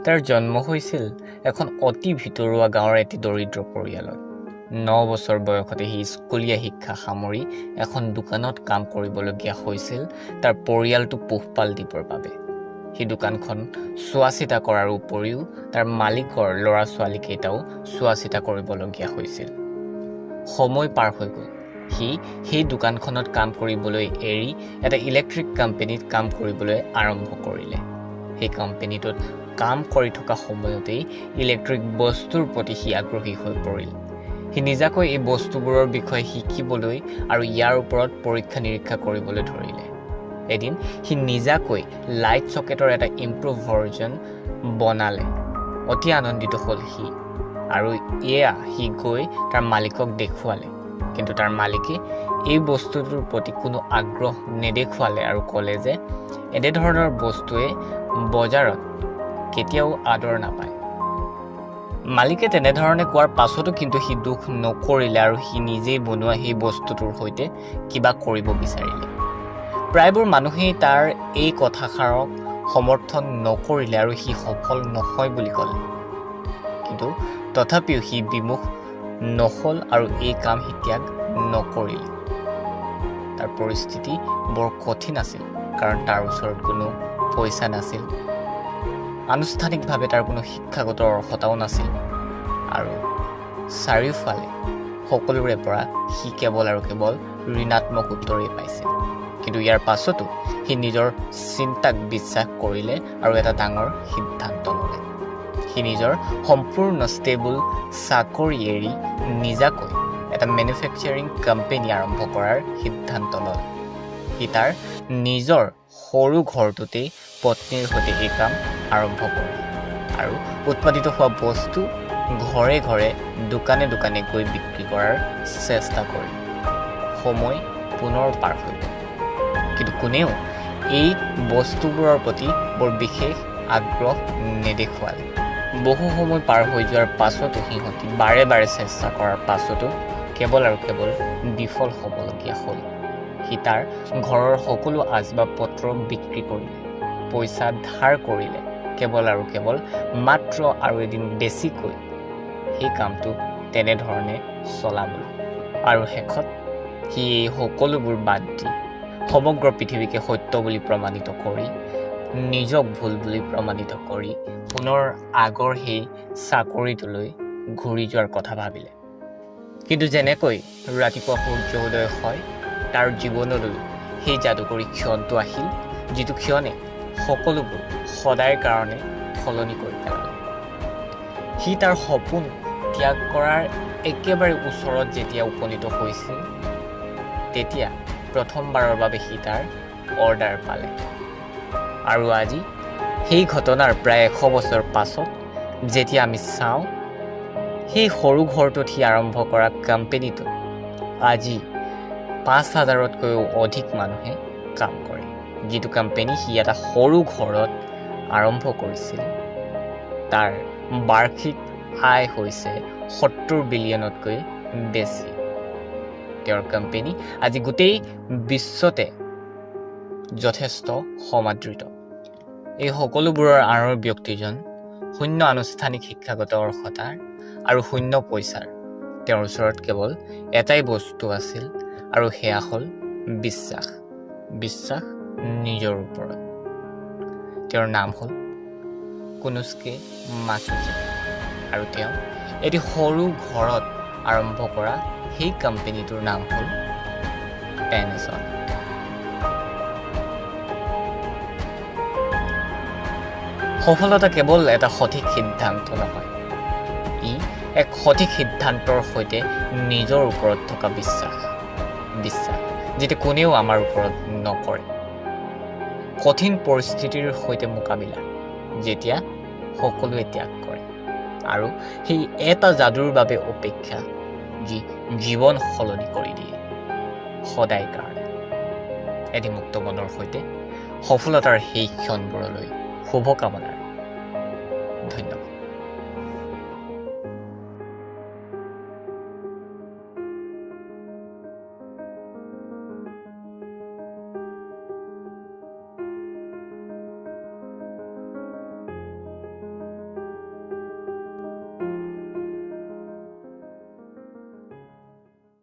তাৰ জন্ম হৈছিল এখন অতি ভিতৰুৱা গাঁৱৰ এটি দৰিদ্ৰ পৰিয়ালত। 9 বছৰ বয়সতে সি স্কুলীয়া শিক্ষা সামৰি এখন দোকানত কাম কৰিবলগীয়া হৈছিল তাৰ পৰিয়ালটো পোহপাল দিবৰ বাবে। সেই দোকানখন চোৱা চিতা কৰাৰ উপৰিও তাৰ মালিকৰ ল'ৰা ছোৱালীকেইটাও চোৱা চিতা কৰিবলগীয়া হৈছিল। সময় পাৰ হৈ গ'ল। সি সেই দোকানখনত কাম কৰিবলৈ এৰি এটা ইলেক্ট্ৰিক কোম্পানীত কাম কৰিবলৈ আৰম্ভ কৰিলে। সেই কোম্পানীটোত কাম কৰি থকা সময়তেই ইলেক্ট্ৰিক বস্তুৰ প্ৰতি সি আগ্ৰহী হৈ পৰিল। সি নিজাকৈ এই বস্তুবোৰৰ বিষয়ে শিকিবলৈ আৰু ইয়াৰ ওপৰত পৰীক্ষা নিৰীক্ষা কৰিবলৈ ধৰিলে। এদিন সি নিজাকৈ লাইট চকেটৰ এটা ইম্প্ৰুভ ভাৰ্জন বনালে। অতি আনন্দিত হ'ল সি আৰু এয়া সি গৈ তাৰ মালিকক দেখুৱালে। কিন্তু তাৰ মালিকে এই বস্তুটোৰ প্ৰতি কোনো আগ্ৰহ নেদেখুৱালে আৰু ক'লে যে এনেধৰণৰ বস্তুৱে বজাৰত কেতিয়াও আদৰ নাপায়। মালিকে তেনেধৰণে কোৱাৰ পাছতো কিন্তু সি দুখ নকৰিলে আৰু সি নিজেই বনোৱা সেই বস্তুটোৰ সৈতে কিবা কৰিব বিচাৰিলে। প্ৰায়বোৰ মানুহেই তাৰ এই কথাষাৰক সমৰ্থন নকৰিলে আৰু সি সফল নহয় বুলি ক'লে। কিন্তু তথাপিও সি বিমুখ নহ'ল আৰু এই কাম সি ত্যাগ নকৰিলে। তাৰ পৰিস্থিতি বৰ কঠিন আছিল, কাৰণ তাৰ ওচৰত কোনো পইচা নাছিল, আনুষ্ঠানিকভাৱে তাৰ কোনো শিক্ষাগত অৰ্হতাও নাছিল আৰু চাৰিওফালে সকলোৰে পৰা সি কেৱল আৰু কেৱল ঋণাত্মক উত্তৰেই পাইছিল। কিন্তু ইয়াৰ পাছতো সি নিজৰ চিন্তাক বিশ্বাস কৰিলে আৰু এটা ডাঙৰ সিদ্ধান্ত ল'লে। সি নিজৰ সম্পূৰ্ণ ষ্টেবল চাকৰি এৰি নিজাকৈ এটা মেনুফেকচাৰিং কোম্পানী আৰম্ভ কৰাৰ সিদ্ধান্ত ল'লে। সি তাৰ নিজৰ সৰু ঘৰটোতেই পত্নীৰ সৈতে এই কাম আৰম্ভ কৰে আৰু উৎপাদিত হোৱা বস্তু ঘৰে ঘৰে দোকানে দোকানে গৈ বিক্ৰী কৰাৰ চেষ্টা কৰে। সময় পুনৰ পাৰ হৈ গ'ল, কিন্তু কোনেও এই বস্তুবোৰৰ প্ৰতি বৰ বিশেষ আগ্ৰহ নেদেখুৱালে। বহু সময় পাৰ হৈ যোৱাৰ পাছতো সিহঁতি বাৰে বাৰে চেষ্টা কৰাৰ পাছতো কেৱল আৰু কেৱল বিফল হ'বলগীয়া হ'ল। সি তাৰ ঘৰৰ সকলো আচবাব পত্ৰ বিক্ৰী কৰিলে, পইচা ধাৰ কৰিলে, কেৱল আৰু কেৱল মাত্ৰ আৰু এদিন বেছিকৈ সেই কামটো তেনেধৰণে চলাবলৈ। আৰু শেষত সি এই সকলোবোৰ বাদ দি সমগ্ৰ পৃথিৱীকে সত্য বুলি প্ৰমাণিত কৰি, নিজক ভুল বুলি প্ৰমাণিত কৰি পুনৰ আগৰ সেই চাকৰিটোলৈ ঘূৰি যোৱাৰ কথা ভাবিলে। কিন্তু যেনেকৈ ৰাতিপুৱা সূৰ্য উদয় হয়, তাৰ জীৱনলৈ সেই যাদুকৰী ক্ষণটো আহিল, যিটো ক্ষণে সকলোবোৰ সদায়ৰ কাৰণে সলনি কৰি পেলালে। সি তাৰ সপোন ত্যাগ কৰাৰ একেবাৰে ওচৰত যেতিয়া উপনীত হৈছিল, তেতিয়া প্ৰথমবাৰৰ বাবে সি তাৰ অৰ্ডাৰ পালে। আৰু আজি সেই ঘটনাৰ প্ৰায় 100 বছৰ পাছত যেতিয়া আমি চাওঁ, সেই সৰু ঘৰটোত সি আৰম্ভ কৰা কোম্পানীটোত আজি 5,000তকৈও অধিক মানুহে কাম কৰে। যিটো কোম্পানী সি এটা সৰু ঘৰত আৰম্ভ কৰিছিল, তাৰ বাৰ্ষিক আয় হৈছে 70 বিলিয়নতকৈ বেছি। তেওঁৰ কোম্পানী আজি গোটেই বিশ্বতে যথেষ্ট সমাদৃত। এই সকলোবোৰৰ আঁৰৰ ব্যক্তিজন শূন্য আনুষ্ঠানিক শিক্ষাগত অৰ্হতাৰ আৰু শূন্য পইচাৰ। তেওঁৰ ওচৰত কেৱল এটাই বস্তু আছিল আৰু সেয়া হ'ল বিশ্বাস। বিশ্বাস নিজৰ ওপৰত। তেওঁৰ নাম হ'ল কৌনোচুকে মাটসুচিতা আৰু তেওঁ এটি সৰু ঘৰত আৰম্ভ কৰা সেই কোম্পানীটোৰ নাম হ'ল পেনাছনিক। সফলতা কেৱল এটা সঠিক সিদ্ধান্ত নহয়, ই এক সঠিক সিদ্ধান্তৰ সৈতে নিজৰ ওপৰত থকা বিশ্বাস। বিশ্বাস যিটো কোনেও আমাৰ ওপৰত নকৰে। কঠিন পৰিস্থিতিৰ সৈতে মোকাবিলা, যেতিয়া সকলোৱে ত্যাগ কৰে, আৰু সেই এটা যাদুৰ বাবে অপেক্ষা যি জীৱন সলনি কৰি দিয়ে সদায় কাৰণে। এটি মুক্ত মনৰ সৈতে সফলতাৰ সেই ক্ষণবোৰলৈ শুভকামনাৰ। ধন্যবাদ।